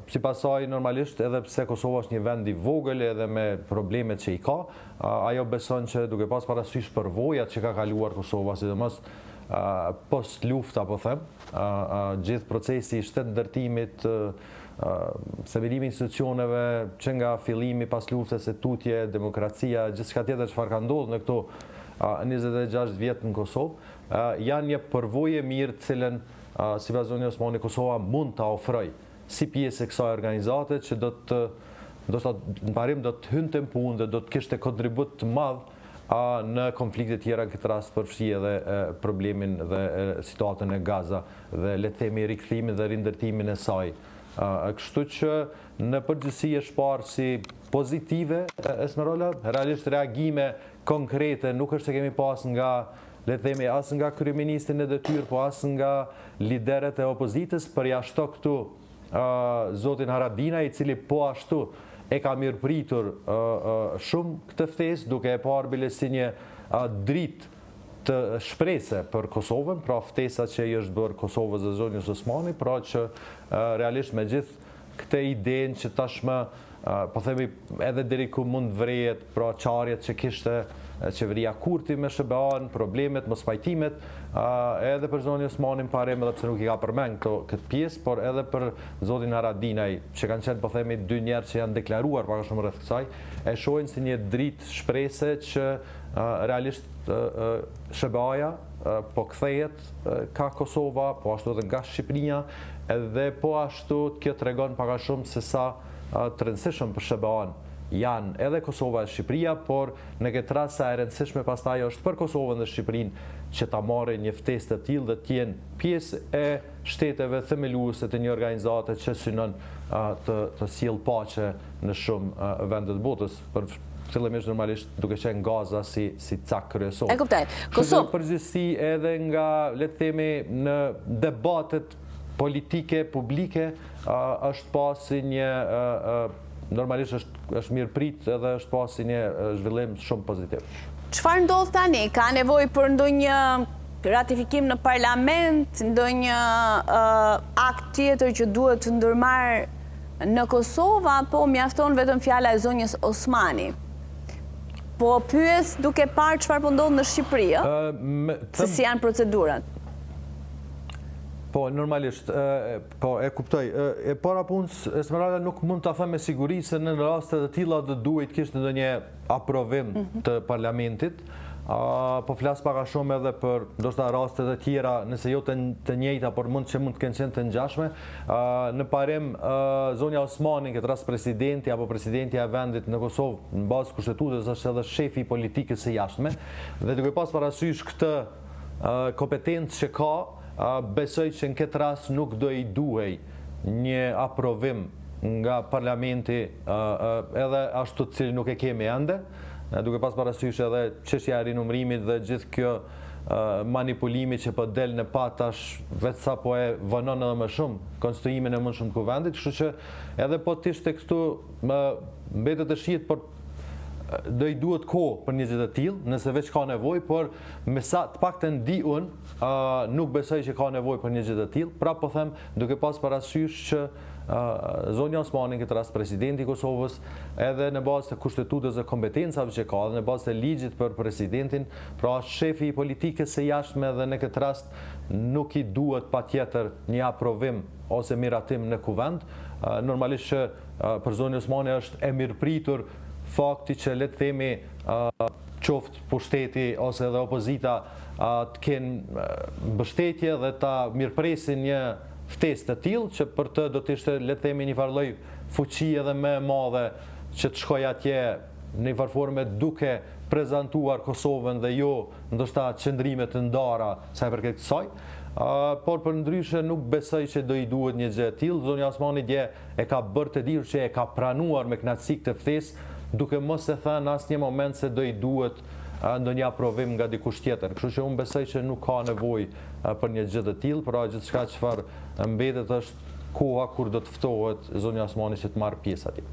sipas saj normalisht edhe pse Kosova është një vend I vogël edhe me problemet që I ka, ajo beson që duke pas parasysh përvojat që ka kaluar Kosova, sidomos post lufta, po them, gjithë procesi I shtetë ndërtimit, themelimi institucioneve që nga fillimi pas luftës së tutje, demokracia, gjithçka tjetër çfarë ka ndodhur në këto 26 vjet në Kosovë, janë një përvojë mirë të cilën sipas zonës Osmani Kosova mund ta ofrojë si pjesë e kësaj organizate që në parim do të hynte në punë dhe do të kishte kontribut të madh në konflikte tjera, në këtë rast përfshi edhe problemin dhe situatën e Gaza dhe le të themi rikthimin dhe rindërtimin e saj. Kështu që në përgjithësi është parë si pozitive Esmerola, realisht reagime konkrete nuk është se kemi pas nga le të themi as nga kryeministri në detyrë, po as nga liderët e opozitës, përjashto këtu zotin Haradinaj, I cili po ashtu e ka mirëpritur shumë këtë ftesë, duke e parë bile si një dritë të shprehse për Kosovën, pra ftesa që I është bërë Kosovës dhe zonës Osmani, pra që realisht me gjithë këtë idenë që tashmë po themi edhe deri ku mund vrejet, pra qarjet që kishte qeveria Kurti me SBA-n, problemet, mospajtimet, edhe për zonin Osmanin parem, edhe pse nuk I ka përmend këtë pjesë, por edhe për zotin Haradinaj, që kanë qenë po themi 2 njerëz që janë deklaruar pak a shumë rreth kësaj, e shohin si një dritë shprehse që realisht SBA-ja po kthehet ka Kosova, po ashtu edhe nga Shqipëria, edhe po ashtu kjo tregon pak a shumë se sa të rëndësishëm për SBA-n janë edhe Kosova e Shqipëria, por në këtë rast sa e rëndësishme pastaj është për Kosovën dhe Shqipërinë që ta marrin një ftesë të tillë dhe të jenë pjesë e shteteve themeluese të një organizate që synon të sjellë paqe në shumë vende të botës, për fillimisht normalisht duke qenë Gaza si cak kryesor. E kuptoj. Kosovë përgjithësi edhe nga le të themi në debatet politike publike është pasi një normalisht është mirëprit edhe është pasi një zhvillim shumë pozitiv. Çfarë ndodh tani? Ka nevojë për ndonjë ratifikim në parlament, ndonjë akt tjetër që duhet të ndërmarrë në Kosovë, apo mjafton vetëm fjala e zonjës Osmani? Po pyes duke parë çfarë po ndodh në Shqipëri, se si janë procedurat. Po, normalisht, po, e kuptoj. E para punës, Esmeralda nuk mund të them me siguri se në rastet të tilla do duhet kishte ndonjë aprovim të parlamentit. Po flas pak a shumë edhe për ndoshta raste të tjera, nëse jo të njëjta, por mund të kenë qenë të ngjashme. Në parim zonja Osmani, këtë rast presidenti apo presidentja e vendit në Kosovë, në bazë kushtetutës është edhe shefi I politikës së jashtme, dhe duke pas parasysh këtë kompetencë që ka, besoj që në këtë rast nuk do I duhej një aprovim nga parlamenti edhe ashtu të cilin nuk e kemi ende, duke pas parasysh edhe çështja e rinumërimit dhe gjithë kjo manipulimi që po del në patash vetë sa po e vënon edhe më shumë konstituimin e më shumë të kuvendit, kështu që edhe po të ishte këtu mbetet të shihet, por do I duhet kohë për një gjë të tillë, nëse veç ka nevojë, por me sa të paktën di unë, nuk besoj që ka nevojë për një gjë të tillë. Pra po them, duke pas parasysh që zonja Osmani, këtë rast presidenti I Kosovës, edhe në bazë të kushtetutës dhe kompetencave që ka, dhe në bazë të ligjit për presidentin, pra shefi I politikës së jashtme, dhe në këtë rast nuk I duhet patjetër një aprovim ose miratim në kuvend. Normalisht që për zonjën Osmani është e mirëpritur fakti që le të themi qoftë pushteti ose edhe opozita të kenë mbështetje dhe ta mirëpresin një ftesë të tillë që për të do të ishte le të themi një farë lloj fuqie edhe më e madhe që të shkojë atje në një farë forme duke prezantuar Kosovën dhe jo ndoshta qëndrime të ndara sa i përket kësaj. Por për ndryshe nuk besoj që do I duhet një gjë e tillë. Zonja Osmani dje e ka bërë të dirë që e ka pranuar me kënaqësi këtë ftesë, duke mos e thënë asnjë moment se do I duhet ndonjë aprovim nga dikush tjetër. Kështu që unë besoj që nuk ka nevojë për një gjë të tillë, pra gjithçka çfarë mbetet është koha kur do të ftohet zonja Osmani që të marrë pjesë atje.